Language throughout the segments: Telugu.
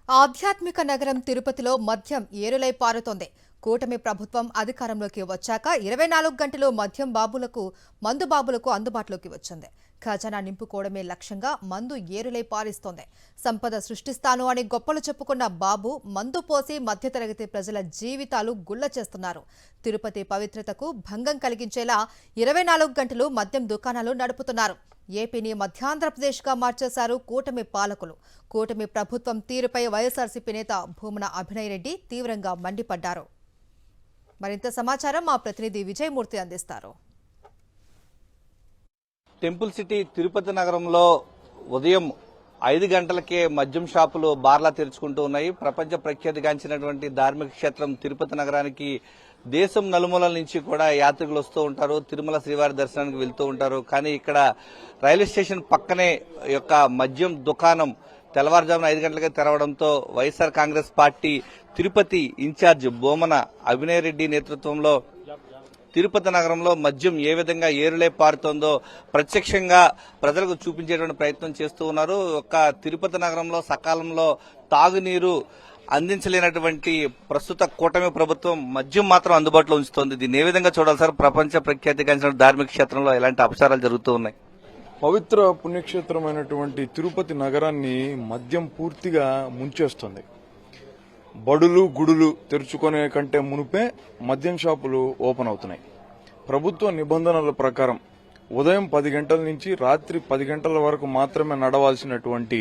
ఆధ్యాత్మిక నగరం తిరుపతిలో మద్యం ఏరులై పారుతోంది. కూటమి ప్రభుత్వం అధికారంలోకి వచ్చాక 24 గంటలు మద్యం మందు బాబులకు అందుబాటులోకి వచ్చింది. ఖజానా నింపుకోవడమే లక్ష్యంగా మందు ఏరులై పారిస్తోంది. సంపద సృష్టిస్తాను అని గొప్పలు చెప్పుకున్న బాబు మందు పోసి మధ్యతరగతి ప్రజల జీవితాలు గుల్ల చేస్తున్నారు. తిరుపతి పవిత్రతకు భంగం కలిగించేలా 24 గంటలు మద్యం దుకాణాలు నడుపుతున్నారు. ఏపీని మధ్యాంధ్రప్రదేశ్గా మార్చేశారు కూటమి పాలకులు. కూటమి ప్రభుత్వం తీరుపై వైఎస్ఆర్సీపీ నేత భూమన అభినయ్ రెడ్డి తీవ్రంగా మండిపడ్డారు. మరింత సమాచారం మా ప్రతినిధి విజయమూర్తి అందిస్తారు. టెంపుల్ సిటీ తిరుపతి నగరంలో ఉదయం 5 గంటలకే మద్యం షాపులు బార్లా తెరుచుకుంటూ ఉన్నాయి. ప్రపంచ ప్రఖ్యాతిగాంచినటువంటి ధార్మిక క్షేత్రం తిరుపతి నగరానికి దేశం నలుమూలల నుంచి కూడా యాత్రికులు వస్తూ ఉంటారు. తిరుమల శ్రీవారి దర్శనానికి వెళ్తూ ఉంటారు. కానీ ఇక్కడ రైల్వే స్టేషన్ పక్కనే యొక్క మద్యం దుకాణం తెల్లవారుజామున 5 గంటలకే తెరవడంతో వైఎస్ఆర్ కాంగ్రెస్ పార్టీ తిరుపతి ఇన్ఛార్జ్ భూమన అభినయ్ రెడ్డి నేతృత్వంలో తిరుపతి నగరంలో మద్యం ఏ విధంగా ఏరులే పారుతోందో ప్రత్యక్షంగా ప్రజలకు చూపించేటువంటి ప్రయత్నం చేస్తూ ఉన్నారు. ఒక తిరుపతి నగరంలో సకాలంలో తాగునీరు అందించలేనటువంటి ప్రస్తుత కూటమి ప్రభుత్వం మద్యం మాత్రం అందుబాటులో ఉంచుతోంది. దీన్ని ఏ విధంగా చూడాలి సార్? ప్రపంచ ప్రఖ్యాతిగాంచిన ధార్మిక క్షేత్రంలో ఎలాంటి అపచారాలు జరుగుతూ ఉన్నాయి? పవిత్ర పుణ్యక్షేత్రమైనటువంటి తిరుపతి నగరాన్ని మద్యం పూర్తిగా ముంచేస్తుంది. బడులు గుడులు తెరుచుకునే కంటే మునుపే మద్యం షాపులు ఓపెన్ అవుతున్నాయి. ప్రభుత్వ నిబంధనల ప్రకారం ఉదయం 10 గంటల నుంచి రాత్రి 10 గంటల వరకు మాత్రమే నడవాల్సినటువంటి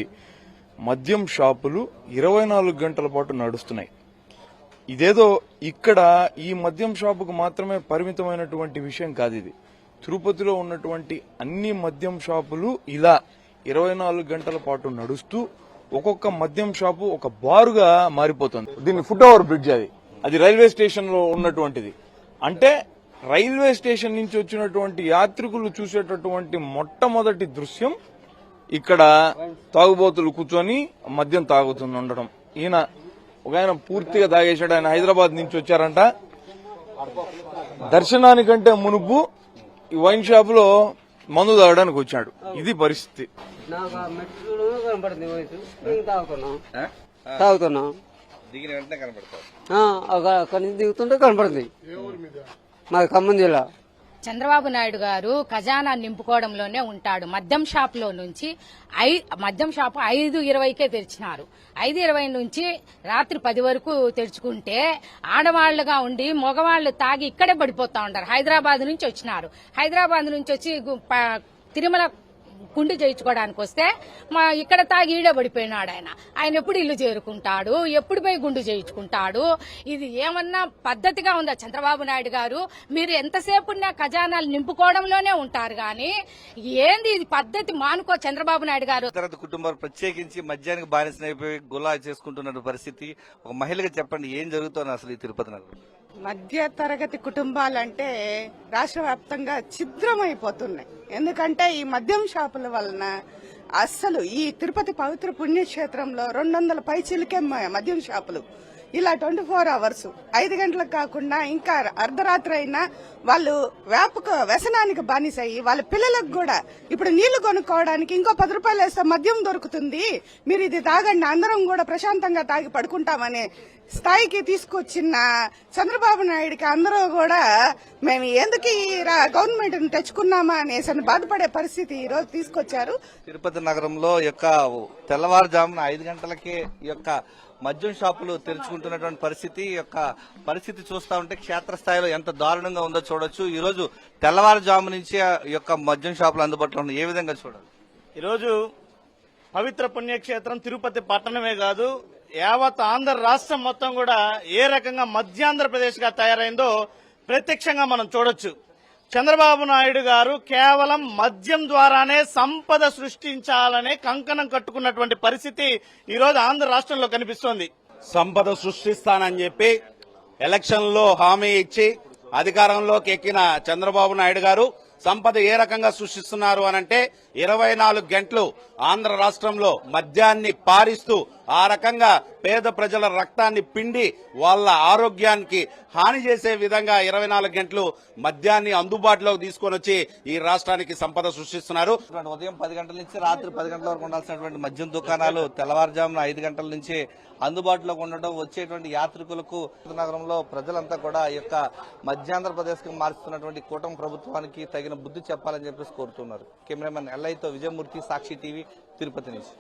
మద్యం షాపులు 24 గంటల పాటు నడుస్తున్నాయి. ఇదేదో ఇక్కడ ఈ మద్యం షాపుకు మాత్రమే పరిమితమైనటువంటి విషయం కాదు. ఇది తిరుపతిలో ఉన్నటువంటి అన్ని మద్యం షాపులు ఇలా 24 గంటల పాటు నడుస్తూ ఒక్కొక్క మద్యం షాపు ఒక బారుగా మారిపోతుంది. దీన్ని ఫుట్ ఓవర్ బ్రిడ్జ్ అది రైల్వే స్టేషన్ లో ఉన్నటువంటిది. అంటే రైల్వే స్టేషన్ నుంచి వచ్చినటువంటి యాత్రికులు చూసేటటువంటి మొట్టమొదటి దృశ్యం ఇక్కడ తాగుబోతులు కూర్చొని మద్యం తాగుతూ ఉండడం. ఒక ఆయన పూర్తిగా తాగేశాడు. ఆయన హైదరాబాద్ నుంచి వచ్చారంట. దర్శనానికంటే మునుపు ఈ వైన్ షాప్ లో మందు తాగడానికి వచ్చాడు. ఇది పరిస్థితి. తాగుతున్నాం దిగుతుంటే కనపడుతుంది. మాది ఖమ్మం జిల్లా. చంద్రబాబు నాయుడు గారు ఖజానా నింపుకోవడంలోనే ఉంటాడు. మద్యం షాప్ లో నుంచి మద్యం షాపు 5:20కే తెరిచినారు. 5:20 నుంచి రాత్రి 10 వరకు తెరుచుకుంటే ఆడవాళ్లుగా ఉండి మగవాళ్లు తాగి ఇక్కడే పడిపోతా ఉంటారు. హైదరాబాద్ నుంచి వచ్చినారు. హైదరాబాద్ నుంచి వచ్చి తిరుమల గుండు చేయించుకోవడానికి వస్తే ఇక్కడ తాగి ఈడే పడిపోయినాడు. ఆయన ఎప్పుడు ఇల్లు చేరుకుంటాడు? ఎప్పుడు పోయి గుండు చేయించుకుంటాడు? ఇది ఏమన్నా పద్ధతిగా ఉందా? చంద్రబాబు నాయుడు గారు మీరు ఎంతసేపు ఉన్న ఖజానాలు నింపుకోవడంలోనే ఉంటారు గాని ఏంది ఇది పద్ధతి? మానుకో చంద్రబాబు నాయుడు గారు. కుటుంబాలు ప్రత్యేకించి మద్యానికి బానిసైపోయి గులా చేసుకుంటున్న పరిస్థితి. ఒక మహిళగా చెప్పండి, ఏం జరుగుతోంది అసలు ఈ తిరుపతి నగరం? మధ్య తరగతి కుటుంబాలంటే రాష్ట్ర వ్యాప్తంగా ఛిద్రమైపోతున్నాయి. ఎందుకంటే ఈ మద్యం షాపుల వలన అస్సలు ఈ తిరుపతి పవిత్ర పుణ్యక్షేత్రంలో 200 పైచిలకే మద్యం షాపులు ఇలా 24 అవర్స్ 5 గంటలకు కాకుండా ఇంకా అర్ధరాత్రి అయినా వాళ్ళు వ్యసనానికి బానిసయ్యి వాళ్ళ పిల్లలకు కూడా ఇప్పుడు నీళ్లు కొనుక్కోవడానికి ఇంకో 10 రూపాయలు వేస్తే మద్యం దొరుకుతుంది, మీరు ఇది తాగండి, అందరం కూడా ప్రశాంతంగా తాగి పడుకుంటామనే స్థాయికి తీసుకొచ్చిన చంద్రబాబు నాయుడికి అందరూ కూడా మేము ఎందుకు ఈ గవర్నమెంట్ తెచ్చుకున్నామా అనేసి బాధపడే పరిస్థితి ఈ రోజు తీసుకొచ్చారు. తిరుపతి నగరంలో యొక్క తెల్లవారుజామున 5 గంటలకే ఈ యొక్క మద్యం షాపులు తెరుచుకుంటున్నటువంటి పరిస్థితి చూస్తా ఉంటే క్షేత్రస్థాయిలో ఎంత దారుణంగా ఉందో చూడొచ్చు. ఈ రోజు తెల్లవారుజాము నుంచి ఈ యొక్క మద్యం షాపులు అందుబాటులో ఉన్నాయి. ఏ విధంగా చూడాలి? ఈరోజు పవిత్ర పుణ్యక్షేత్రం తిరుపతి పట్టణమే కాదు, యావత్ ఆంధ్ర రాష్ట్రం మొత్తం కూడా ఏ రకంగా మధ్యాంధ్రప్రదేశ్ గా తయారైందో ప్రత్యక్షంగా మనం చూడొచ్చు. చంద్రబాబు నాయుడు గారు కేవలం మద్యం ద్వారానే సంపద సృష్టించాలనే కంకణం కట్టుకున్నటువంటి పరిస్థితి ఈ రోజు ఆంధ్ర రాష్ట్రంలో కనిపిస్తోంది. సంపద సృష్టిస్తానని చెప్పి ఎలక్షన్లో హామీ ఇచ్చి అధికారంలోకి ఎక్కిన చంద్రబాబు నాయుడు గారు సంపద ఏ రకంగా సృష్టిస్తున్నారు అనంటే 24 గంటలు ఆంధ్ర రాష్ట్రంలో మద్యాన్ని పారిస్తూ ఆ రకంగా పేద ప్రజల రక్తాన్ని పిండి వాళ్ళ ఆరోగ్యానికి హాని చేసే విధంగా 24 గంటలు మద్యాన్ని అందుబాటులోకి తీసుకొని వచ్చి ఈ రాష్ట్రానికి సంపద సృష్టిస్తున్నారు. ఉదయం 10 గంటల నుంచి రాత్రి 10 గంటల వరకు ఉండాల్సినటువంటి మద్యం దుకాణాలు తెల్లవారుజామున 5 గంటల నుంచి అందుబాటులోకి ఉండడం వచ్చేటువంటి యాత్రికులకు నగరంలో ప్రజలంతా కూడా ఈ యొక్క మధ్యాంధ్రప్రదేశ్ కు మారుస్తున్నటువంటి కూటమి ప్రభుత్వానికి తగిన బుద్ధి చెప్పాలని చెప్పేసి కోరుతున్నారు. కెమెరామెన్ ఎల్ఐతో విజయమూర్తి, సాక్షి టీవీ, తిరుపతి నుంచి.